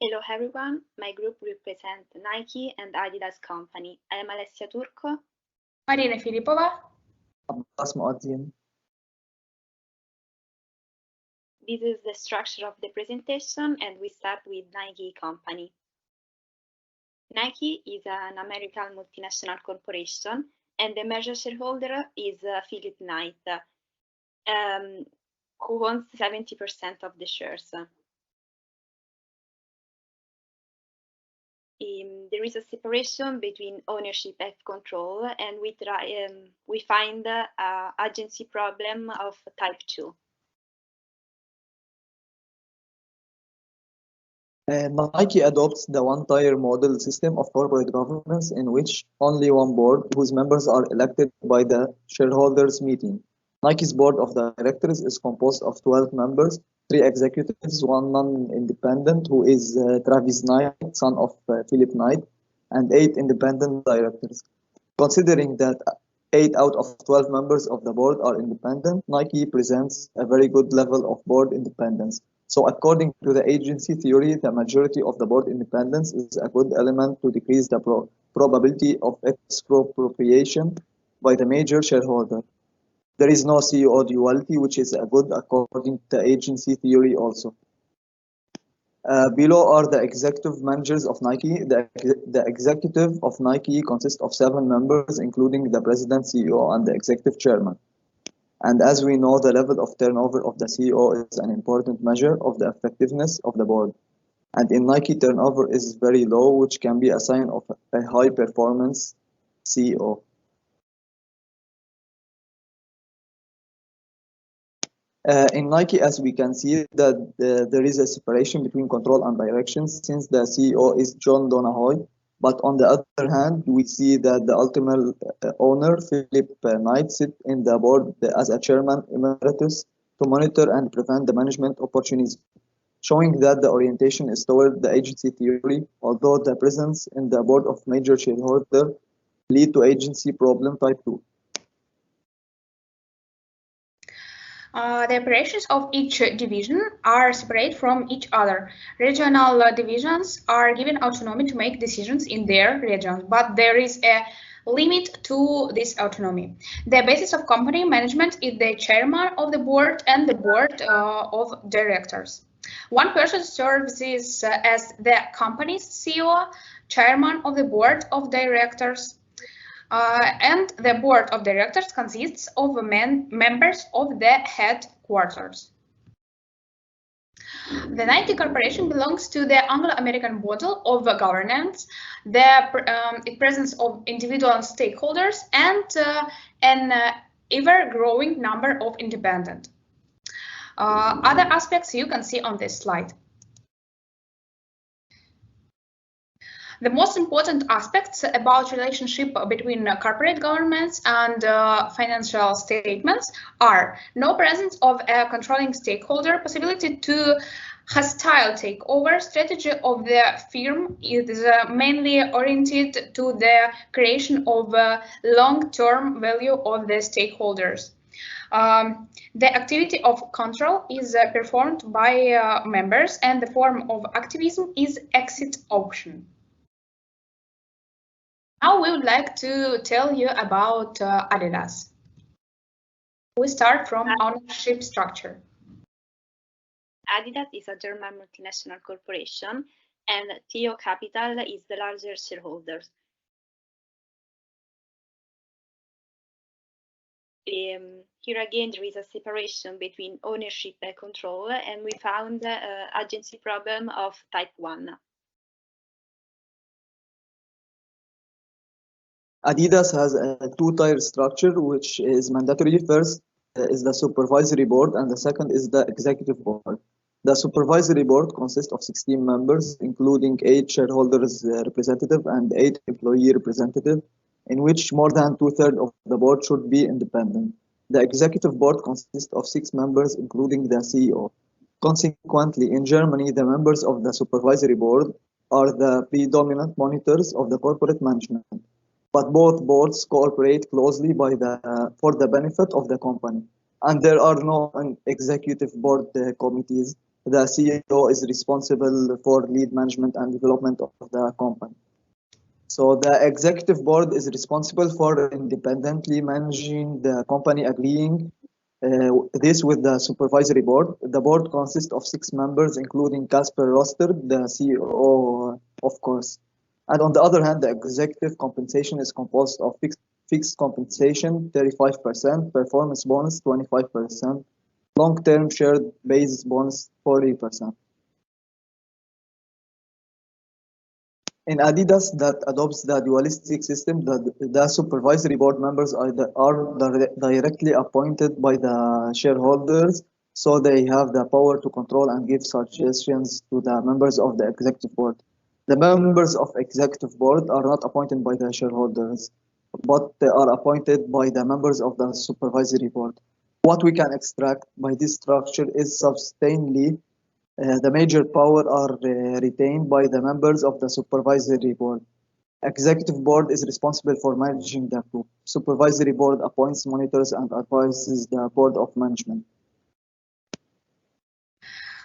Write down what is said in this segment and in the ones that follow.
Hello everyone, my group represents Nike and Adidas company. I am Alessia Turco. Marina Flippova. Abbass Moazin. This is the structure of the presentation and we start with Nike company. Nike is an American multinational corporation and the major shareholder is Philip Knight, who owns 70% of the shares. There is a separation between ownership and control, and we find an agency problem of type 2. Nike adopts the one-tier model system of corporate governance in which only one board, whose members are elected by the shareholders meeting. Nike's board of directors is composed of 12 members, 3 executives, 1 non-independent, who is Travis Knight, son of Philip Knight, and 8 independent directors. Considering that 8 out of 12 members of the board are independent, Nike presents a very good level of board independence. So according to the agency theory, the majority of the board independence is a good element to decrease the probability of expropriation by the major shareholder. There is no CEO duality, which is a good according to the agency theory also. Below are the executive managers of Nike. The executive of Nike consists of 7 members, including the president, CEO, and the executive chairman. And as we know, the level of turnover of the CEO is an important measure of the effectiveness of the board. And in Nike, turnover is very low, which can be a sign of a high performance CEO. In Nike, as we can see, that there is a separation between control and direction, since the CEO is John Donahoe. But on the other hand, we see that the ultimate owner, Philip Knight, sits in the board as a chairman emeritus to monitor and prevent the management opportunities, showing that the orientation is toward the agency theory, although the presence in the board of major shareholder lead to agency problem type 2. The operations of each division are separate from each other. Regional divisions are given autonomy to make decisions in their regions, but there is a limit to this autonomy. The basis of company management is the chairman of the board and the board of directors. One person serves as the company's CEO, chairman of the board of directors, and the board of directors consists of members of the headquarters. The Nike Corporation belongs to the Anglo-American model of governance, the presence of individual stakeholders, and an ever-growing number of independent. Other aspects you can see on this slide. The most important aspects about relationship between corporate governance and financial statements are no presence of a controlling stakeholder, possibility to hostile takeover, strategy of the firm is mainly oriented to the creation of long-term value of the stakeholders. The activity of control is performed by members, and the form of activism is exit option. Now we would like to tell you about Adidas. We start from ownership structure. Adidas is a German multinational corporation and TO Capital is the largest shareholder. Here again, there is a separation between ownership and control, and we found agency problem of type 1. Adidas has a 2-tier structure, which is mandatory. First is the supervisory board, and the second is the executive board. The supervisory board consists of 16 members, including 8 shareholders representative and 8 employee representative, in which more than 2/3 of the board should be independent. The executive board consists of 6 members, including the CEO. Consequently, in Germany, the members of the supervisory board are the predominant monitors of the corporate management. But both boards cooperate closely for the benefit of the company. And there are no executive board committees. the CEO is responsible for lead management and development of the company. So the executive board is responsible for independently managing the company, agreeing this with the supervisory board. The board consists of 6 members, including Casper Roster, the CEO, of course. And on the other hand, the executive compensation is composed of fixed compensation, 35%, performance bonus, 25%, long-term shared basis bonus, 40%. In Adidas, that adopts the dualistic system, the supervisory board members are directly appointed by the shareholders, so they have the power to control and give suggestions to the members of the executive board. The members of executive board are not appointed by the shareholders, but they are appointed by the members of the supervisory board. What we can extract by this structure is substantially the major power are retained by the members of the supervisory board. Executive board is responsible for managing the group. Supervisory board appoints, monitors, and advises the board of management.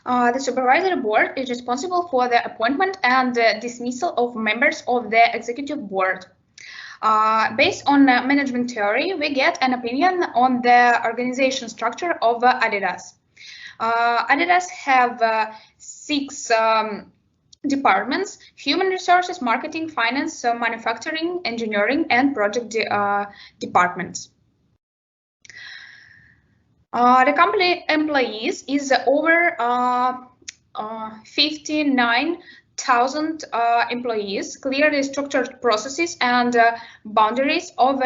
The supervisory board is responsible for the appointment and dismissal of members of the executive board. Based on management theory, we get an opinion on the organization structure of Adidas. Adidas have 6 departments: human resources, marketing, finance, manufacturing, engineering, and project departments. The company employees is over 59,000 employees, clearly structured processes and boundaries of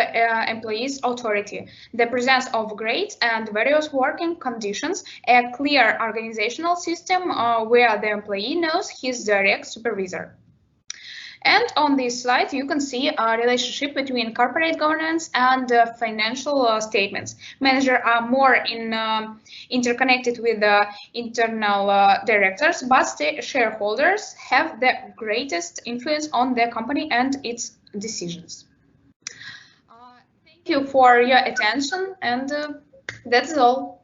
employees' authority, the presence of grades and various working conditions, a clear organizational system where the employee knows his direct supervisor. And on this slide, you can see a relationship between corporate governance and financial statements. Managers are more interconnected with the internal directors, but the shareholders have the greatest influence on the company and its decisions. Thank you for your attention, and that's all.